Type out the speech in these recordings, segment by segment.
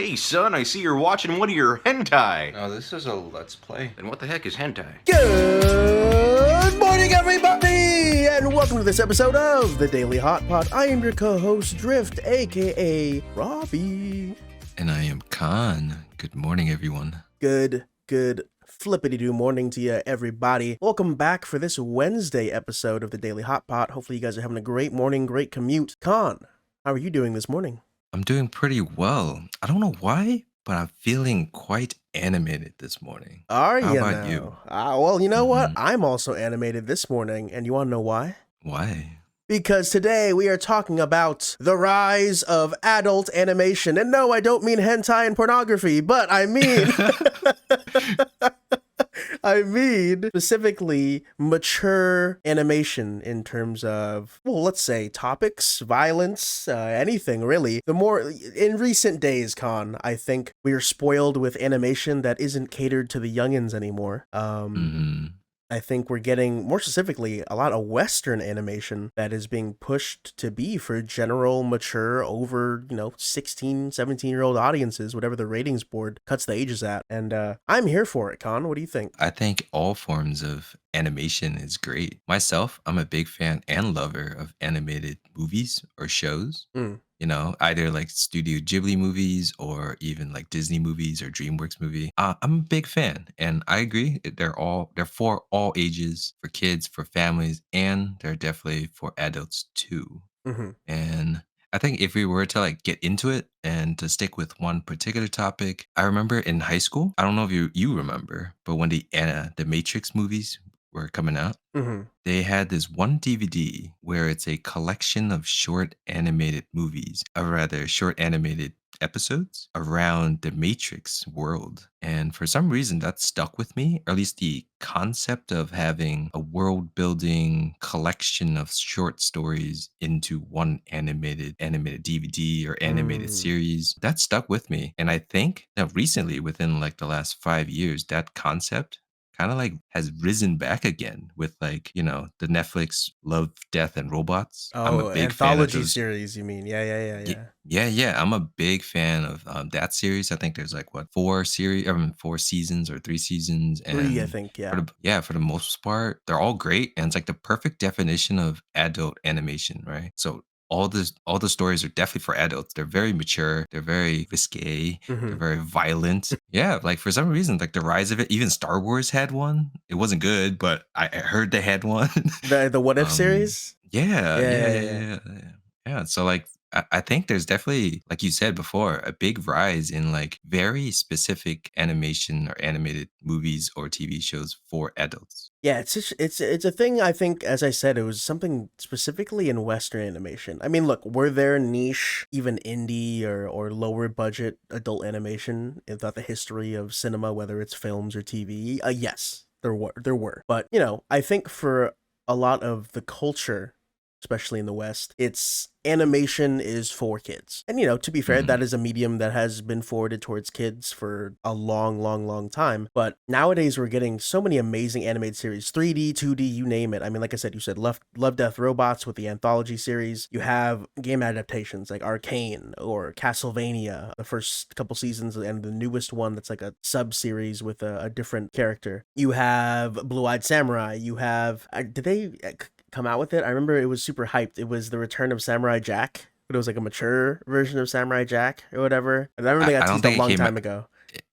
Hey son, I see you're watching one of your hentai. No, this is a Let's Play. Then what the heck is hentai? Good morning, everybody, and welcome to this episode of the Daily Hotpot. I am your co-host, Drift, aka Robbie. And I am Khuon. Good morning, everyone. Good flippity-doo morning to you, everybody. Welcome back for this Wednesday episode of the Daily Hotpot. Hopefully you guys are having a great morning, great commute. Khuon, how are you doing this morning? I'm doing pretty well. I don't know why, but I'm feeling quite animated this morning. Are How you about now? you? Well, you know what? I'm also animated this morning, and you want to know why? Why? Because today we are talking about the rise of adult animation. And no, I don't mean hentai and pornography, but I mean... I mean specifically mature animation in terms of, well, let's say topics, violence, anything really. The more, in recent days, Khuon, I think we are spoiled with animation that isn't catered to the youngins anymore. I think we're getting, more specifically, a lot of Western animation that is being pushed to be for general, mature, over, 16, 17-year-old audiences, whatever the ratings board cuts the ages at. And I'm here for it, Khuon. What do you think? I think all forms of animation is great. Myself, I'm a big fan and lover of animated movies or shows. Either like Studio Ghibli movies or even like Disney movies or DreamWorks movie. I'm a big fan, and I agree. They're for all ages, for kids, for families, and they're definitely for adults too. And I think if we were to like get into it and to stick with one particular topic, I remember in high school. I don't know if you remember, but when the Matrix movies were coming out, they had this one DVD where it's a collection of short animated movies, or rather short animated episodes around the Matrix world. And for some reason that stuck with me, or at least the concept of having a world building collection of short stories into one animated DVD or animated series. That stuck with me. And I think that recently, within like the last 5 years, that concept kind of like has risen back again with like, the Netflix Love, Death and Robots. I'm a Oh, big fan of anthology those. series, you mean? Yeah. Yeah. I'm a big fan of that series. I think there's like four seasons or 3 seasons, Three, I and think, yeah. for the most part, they're all great, and it's like the perfect definition of adult animation, right? So all the stories are definitely for adults. They're very mature. They're very risque. They're very violent. Yeah, like for some reason, like the rise of it. Even Star Wars had one. It wasn't good, but I heard they had one. The What If series? Yeah. Yeah. So like I think there's definitely, like you said before, a big rise in like very specific animation or animated movies or TV shows for adults. Yeah, it's a thing. I think, as I said, it was something specifically in Western animation. I mean, look, were there niche, even indie or lower budget adult animation throughout the history of cinema, whether it's films or TV? Yes, there were. But I think for a lot of the culture, especially in the West, it's animation is for kids. And to be fair, that is a medium that has been forwarded towards kids for a long time. But nowadays we're getting so many amazing animated series, 3D, 2D, you name it. I mean, like I said, you said Love, Death, Robots with the anthology series. You have game adaptations like Arcane or Castlevania, the first couple seasons, and the newest one that's like a sub-series with a different character. You have Blue-Eyed Samurai. You have... did they come out with it? I remember it was super hyped. It was the return of Samurai Jack, but it was like a mature version of Samurai Jack or whatever. And I remember they got teased a long time ago.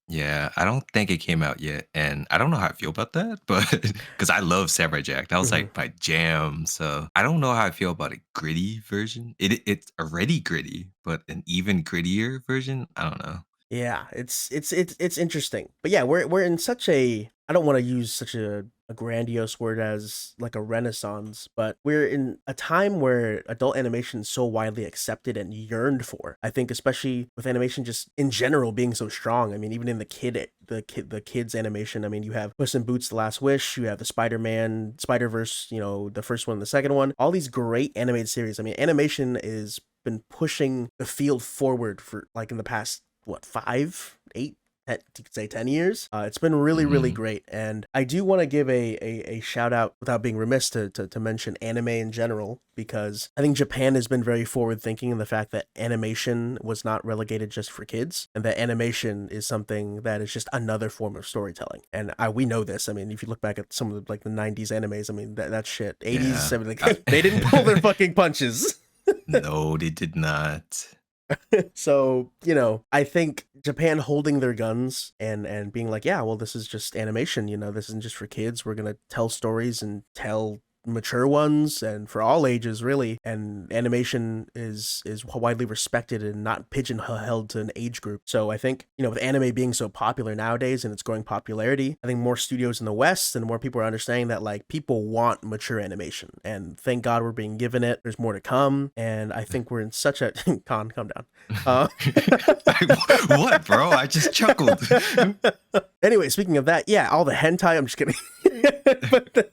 Yeah, I don't think it came out yet, and I don't know how I feel about that, but because I love Samurai Jack, that was like my jam. So I don't know how I feel about a gritty version. It's already gritty, but an even grittier version. I don't know. Yeah, it's interesting. But yeah, we're in such a, I don't want to use such a grandiose word as like a renaissance, but we're in a time where adult animation is so widely accepted and yearned for. I think especially with animation just in general being so strong. I mean, even in the kids animation, I mean, you have Puss in Boots: The Last Wish, you have the Spider-Man, Spider-Verse, the first one, the second one, all these great animated series. I mean, animation is been pushing the field forward for like in the past 5, 8, you could say 10 years. It's been really, really great. And I do want to give a shout out, without being remiss, to mention anime in general, because I think Japan has been very forward thinking in the fact that animation was not relegated just for kids, and that animation is something that is just another form of storytelling. And we know this. I mean, if you look back at some of the 90s animes, I mean, that shit, 80s, I mean, they didn't pull their fucking punches. No, they did not. So, I think Japan holding their guns and being like, yeah, well, this is just animation, this isn't just for kids. We're going to tell stories and tell mature ones and for all ages, really. And animation is widely respected and not pigeonholed to an age group. So I think, with anime being so popular nowadays and its growing popularity, I think more studios in the West and more people are understanding that people want mature animation, and thank God we're being given it. There's more to come, and I think we're in such a calm down. What, bro? I just chuckled. Anyway, speaking of that, yeah, all the hentai. I'm just kidding.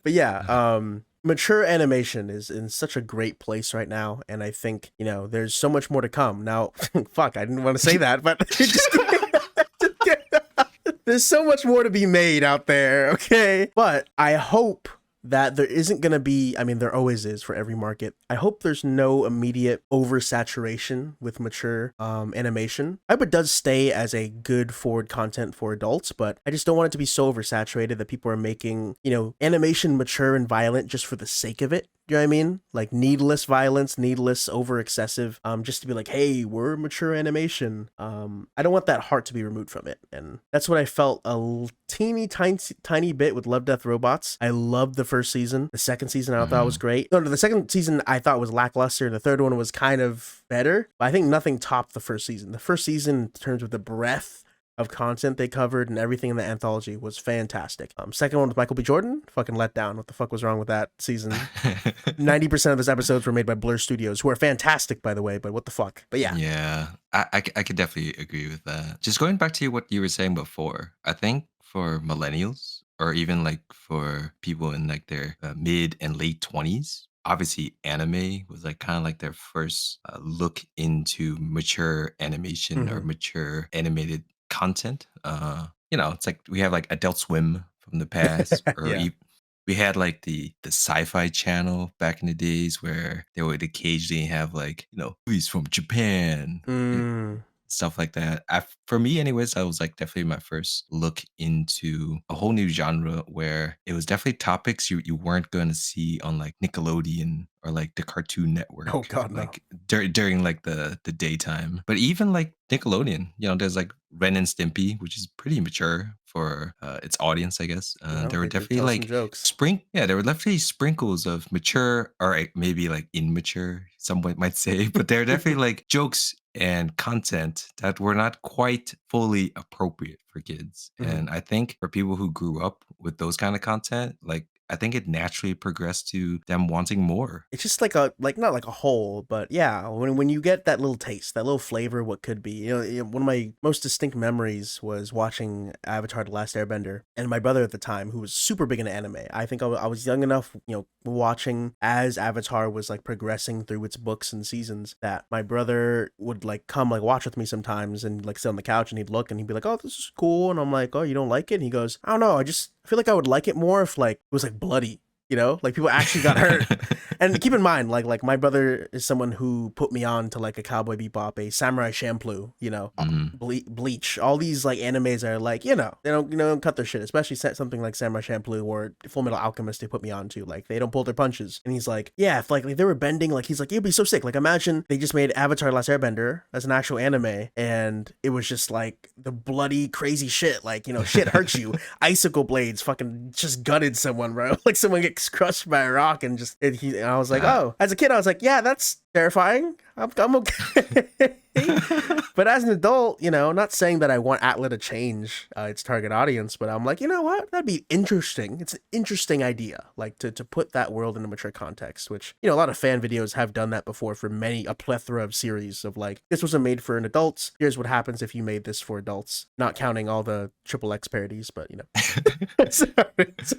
but yeah, mature animation is in such a great place right now, and I think there's so much more to come. Now, fuck, I didn't want to say that, but there's so much more to be made out there. Okay, but I hope that there isn't going to be, I mean, there always is for every market. I hope there's no immediate oversaturation with mature animation. I hope it does stay as a good forward content for adults, but I just don't want it to be so oversaturated that people are making, animation mature and violent just for the sake of it. You know what I mean? Like needless violence, needless over excessive, just to be like, hey, we're mature animation. I don't want that heart to be removed from it. And that's what I felt a tiny bit with Love, Death, Robots. I loved the first season. The second season I thought was great. No, the second season I thought was lackluster. The third one was kind of better, but I think nothing topped the first season. The first season, in terms of the breadth of content they covered and everything in the anthology, was fantastic. Second one with Michael B. Jordan, fucking let down. What the fuck was wrong with that season? 90% of those episodes were made by Blur Studios, who are fantastic, by the way, but what the fuck? But yeah. Yeah, I could definitely agree with that. Just going back to what you were saying before, I think for millennials, or even for people in their mid and late 20s, obviously anime was kind of their first look into mature animation or mature animated content. It's we have Adult Swim from the past, or Yeah. we had the Sci-Fi Channel back in the days where they would occasionally have movies from Japan, stuff like that. For me, anyways, that was definitely my first look into a whole new genre where it was definitely topics you weren't going to see on Nickelodeon or the Cartoon Network. Oh God, no. During the daytime. But even Nickelodeon, there's Ren and Stimpy, which is pretty mature for its audience, I guess. There were they did definitely tell some jokes. there were definitely sprinkles of mature, or maybe immature, some might say, but there are definitely jokes and content that were not quite fully appropriate for kids. And I think for people who grew up with those kind of content, I think it naturally progressed to them wanting more. It's just not like a whole, but yeah, when you get that little taste, that little flavor of what could be. One of my most distinct memories was watching Avatar: The Last Airbender, and my brother at the time, who was super big into anime. I think I was young enough, watching as Avatar was progressing through its books and seasons, that my brother would come watch with me sometimes and sit on the couch, and he'd look and he'd be like, "Oh, this is cool," and I'm like, "Oh, you don't like it?" And he goes, "I don't know, I feel like I would like it more if it was bloody, people actually got hurt." And keep in mind, my brother is someone who put me on to a Cowboy Bebop, a Samurai Champloo, Bleach, all these animes are they don't cut their shit, especially something like Samurai Champloo or Full Metal Alchemist. They put me on to they don't pull their punches. And he's like, yeah, if they were bending, he's like, it'd be so sick. Imagine they just made Avatar: Last Airbender as an actual anime, and it was just the bloody crazy shit, shit hurts you. Icicle blades fucking just gutted someone, bro. Someone gets crushed by a rock, and I was like, oh, as a kid, I was like, yeah, that's terrifying. I'm okay. But as an adult, not saying that I want Atla to change its target audience, but I'm like, you know what? That'd be interesting. It's an interesting idea, to put that world in a mature context, which, a lot of fan videos have done that before for a plethora of series of this wasn't made for an adults. Here's what happens if you made this for adults, not counting all the triple X parodies, but sorry.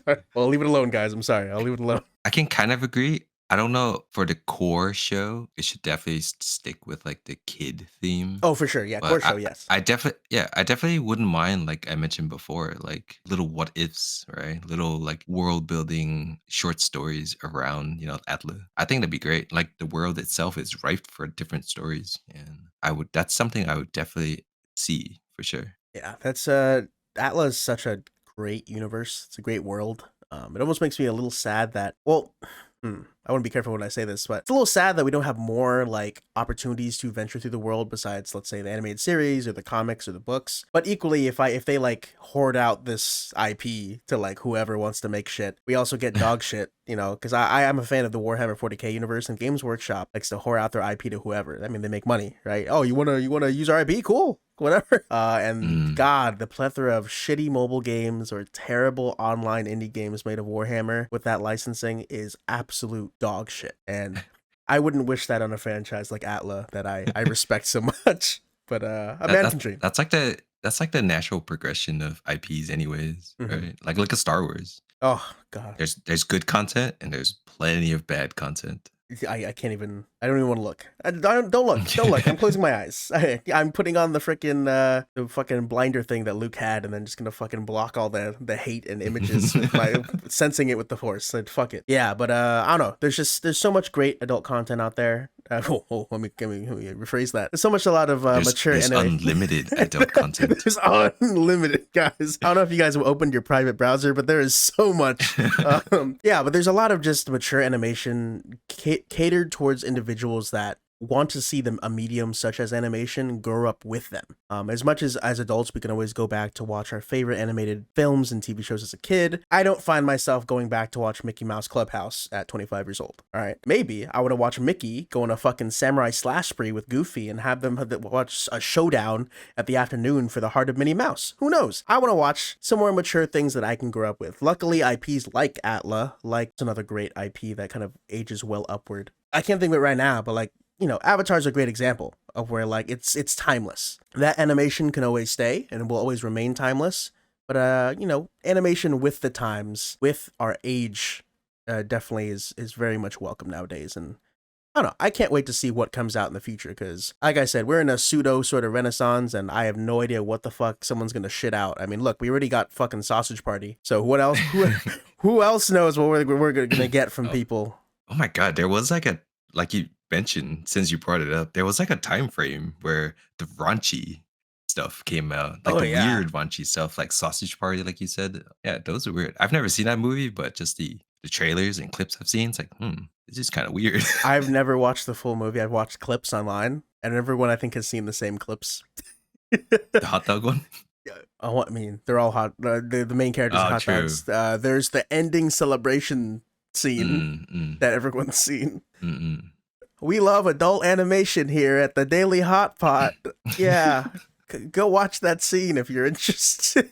Well, I'll leave it alone, guys. I'm sorry. I'll leave it alone. I can kind of agree. I don't know for the core show, it should definitely stick with like the kid theme. Oh, for sure. Yeah, But core show, yes. I definitely wouldn't mind, like I mentioned before, like little what ifs, right? Little like world building short stories around, Atla. I think that'd be great. Like the world itself is ripe for different stories, and that's something I would definitely see for sure. Yeah, that's Atlas is such a great universe. It's a great world. It almost makes me a little sad that I want to be careful when I say this, but it's a little sad that we don't have more like opportunities to venture through the world besides, let's say, the animated series or the comics or the books. But equally, if they like hoard out this IP to like whoever wants to make shit, we also get dog shit, because I am a fan of the Warhammer 40k universe, and Games Workshop likes to whore out their IP to whoever. I mean, they make money, right? Oh, you wanna use our IP? Cool. Whatever. And God, the plethora of shitty mobile games or terrible online indie games made of Warhammer with that licensing is absolute dog shit. And I wouldn't wish that on a franchise like Atla that I respect so much. But a man can dream. That's like the natural progression of IPs, anyways, right? Like look at Star Wars. Oh God. There's good content and there's plenty of bad content. I can't even. I don't even want to look. Don't look. Don't look. I'm closing my eyes. I'm putting on the fucking blinder thing that Luke had, and then just gonna fucking block all the hate and images by sensing it with the Force. So fuck it. Yeah, but I don't know. There's so much great adult content out there. Let me rephrase that. There's a lot of mature there's anime. Unlimited adult content. There's unlimited, guys. I don't know if you guys have opened your private browser, but there is so much. Yeah, but there's a lot of just mature animation catered towards individuals that want to see a medium such as animation grow up with them. As much as adults, we can always go back to watch our favorite animated films and TV shows as a kid. I don't find myself going back to watch Mickey Mouse Clubhouse at 25 years old. All right, maybe I want to watch Mickey go on a fucking samurai slash spree with Goofy and have them watch a showdown at the afternoon for the heart of Minnie Mouse. Who knows? I want to watch some more mature things that I can grow up with. Luckily, IPs like Atla, like another great IP that kind of ages well upward. I can't think of it right now, but like, Avatar's a great example of where like it's timeless. That animation can always stay and will always remain timeless. But animation with the times, with our age, definitely is very much welcome nowadays. And I don't know. I can't wait to see what comes out in the future because, like I said, we're in a pseudo sort of renaissance, and I have no idea what the fuck someone's gonna shit out. I mean, look, we already got fucking Sausage Party. So what else? Who else knows what we're gonna get from people? Oh my God, there was like you mentioned, since you brought it up, there was like a time frame where the raunchy stuff came out, like weird raunchy stuff, like Sausage Party, like you said. Yeah, those are weird. I've never seen that movie, but just the trailers and clips I've seen, it's like, this is kind of weird. I've never watched the full movie. I've watched clips online, and everyone I think has seen the same clips. The hot dog one? Oh, I mean, they're all hot. The main characters are hot dogs. There's the ending celebration scene that everyone's seen. We love adult animation here at the Daily Hotpot. Yeah. Go watch that scene if you're interested.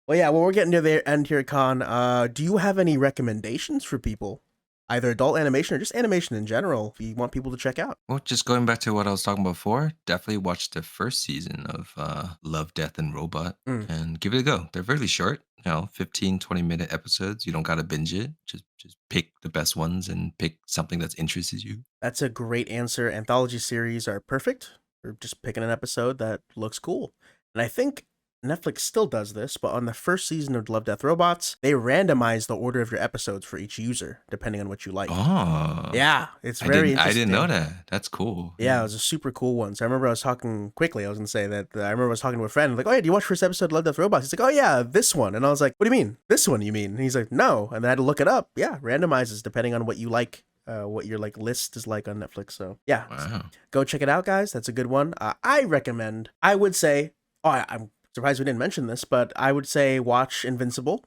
Well, yeah, we're getting to the end here, Khuon. Do you have any recommendations for people? Either adult animation or just animation in general, if you want people to check out. Well, just going back to what I was talking about before, definitely watch the first season of Love, Death, and Robot and give it a go. They're really short, 15, 20-minute episodes. You don't got to binge it. Just pick the best ones and pick something that interests you. That's a great answer. Anthology series are perfect for just picking an episode that looks cool. And I think Netflix still does this, but on the first season of Love, Death, Robots, they randomize the order of your episodes for each user, depending on what you like. Oh. Yeah, it's very interesting. I didn't know that. That's cool. Yeah, it was a super cool one. So I remember I was talking quickly. I was going to say that I remember I was talking to a friend, like, oh, yeah, do you watch first episode of Love, Death, Robots? He's like, oh, yeah, this one. And I was like, what do you mean? This one, you mean? And he's like, no. And then I had to look it up. Yeah, randomizes depending on what you like. What your like list is like on Netflix. So yeah, Go check it out, guys. That's a good one. I would say, I'm surprised we didn't mention this, but I would say watch Invincible,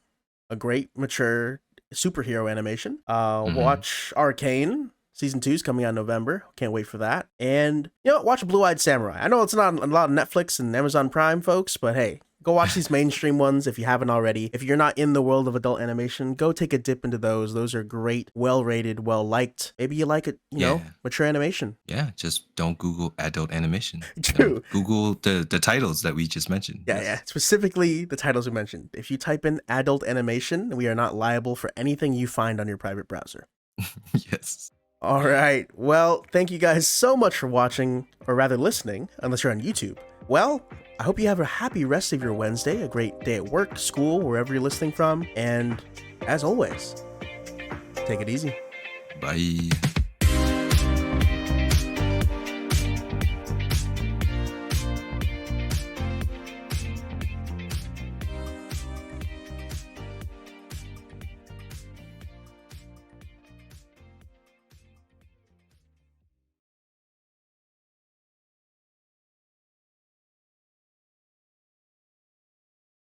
a great mature superhero animation. Watch Arcane. Season 2 is coming out in November. Can't wait for that. And, watch Blue Eyed Samurai. I know it's not a lot of Netflix and Amazon Prime, folks, but hey, go watch these mainstream ones if you haven't already. If you're not in the world of adult animation, go take a dip into those. Those are great, well-rated, well-liked. Maybe you like it, mature animation. Yeah, just don't Google adult animation. True. Google the titles that we just mentioned. Yeah, specifically the titles we mentioned. If you type in adult animation, we are not liable for anything you find on your private browser. Yes. All right. Well, thank you guys so much for watching, or rather listening, unless you're on YouTube. Well, I hope you have a happy rest of your Wednesday, a great day at work, school, wherever you're listening from. And as always, take it easy. Bye.